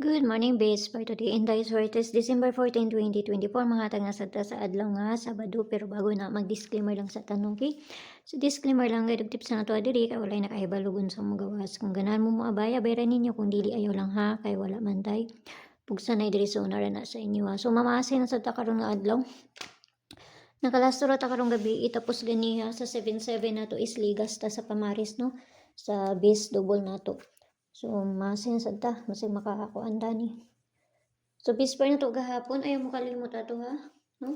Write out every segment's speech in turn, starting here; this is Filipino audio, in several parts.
Good morning, base for today. Inday Suertes, December 14, 2024. Mga tanga sa adlaw nga Sabado. Pero bago na mag-disclaimer lang sa tanong, okay? So disclaimer lang, gayud tips na to adiri kay walay nakahibalugon sa mga gawas. Kung ganahan mo moabaya, bayaran ninyo. Kung dili ayaw lang ha, kay wala man tay. Pugsa na diri so na sa inyo ha. So mamasin na sa karon nga adlaw. Nakalastro ta karong gabi tapos ganiha sa 77 na to is ligas ta sa pamaris no, sa base double na to. So masin sad ta masig makakakuan ni. So bisper na to gahapon, ayaw mo kalimot ato ha, no?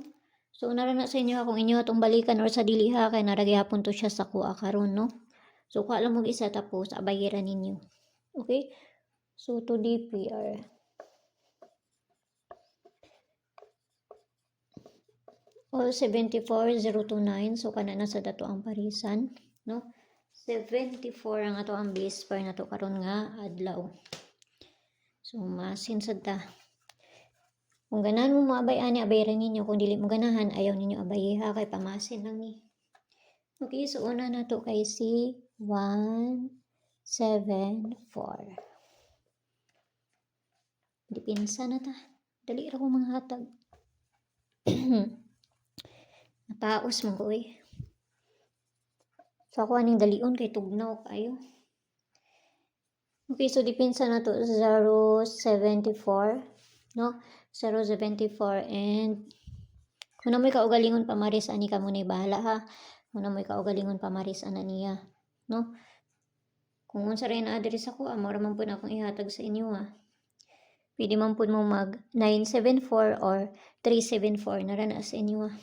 So nara na sa inyo kung inyo atong balikan or sa dili ha, kay nara gihapon to siya sa kuha karon no. So kuha lang mo isa tapos abayaran ninyo. Okay? So to DPR. All 74,029. So kana na sa dato ang parisan, no? 74 ang ato ang base par na to karon nga adlaw. So masin sad ta. Kung ganahan mo maabay ani abayaran ninyo, kung dili mo ganahan ayaw ninyo abay ha, kay pamasin lang ni. Okay, so una na to kay si 174. Dipinsa na ta. Dali ra ko mga hatag. Napaos mo ko eh. So ako aning dalion kay tugnaw kayo. Okay, so dipinsa na to 074, no? 074 and kung na mo'y kaugalingon pamaris ani ka mo na bahala ha. Kung na mo'y kaugalingon pamaris ana niya, no? Kung unsa rin address ako, amo ra man pud akong ihatag sa inyo ha. Pwede man pud mo mag 974 or 374 na ra na sa inyo ha.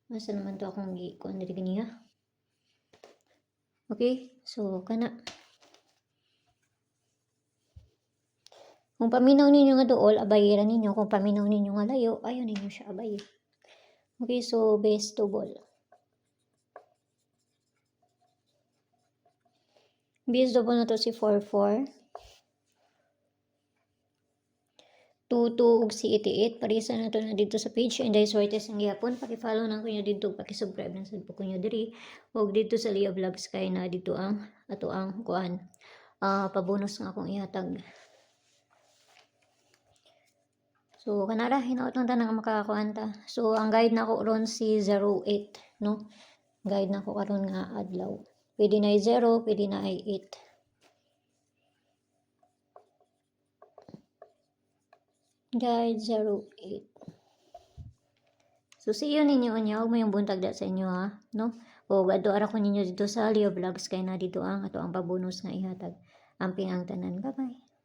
Masa naman to akong gi-kuan diri ganiya. Okay, so kana. Kung paminaw ninyo nga dool, abayaran ninyo. Kung paminaw ninyo nga layo, ayaw ninyo siya abay. Okay, so base double. Base double na to si 44. 22 ug si 88. Parisa na to na dito sa page. Inday Suertes ang gihapon. Paki-follow na kunyo dito. Paki-subscribe na sad po kunyo diri. Huwag dito sa Leo Vlogs kay na dito ang ato ang kuan. Pabonus nga akong ihatag. So, kanara, hinaot lang ta nga makakakuan ta. So, ang guide na ko ron si 08, no? Guide na ko karon nga adlaw. Pwede na ay 0, pwede na ay 8. Guide 08. So, see you ninyo niya. Huwag mo yung buntag da sa inyo ha, no? O, gado ara ko ninyo dito sa Leo Vlogs kay na dito ang ato ang pabonus nga ihatag. Amping ang tanan. Bye-bye.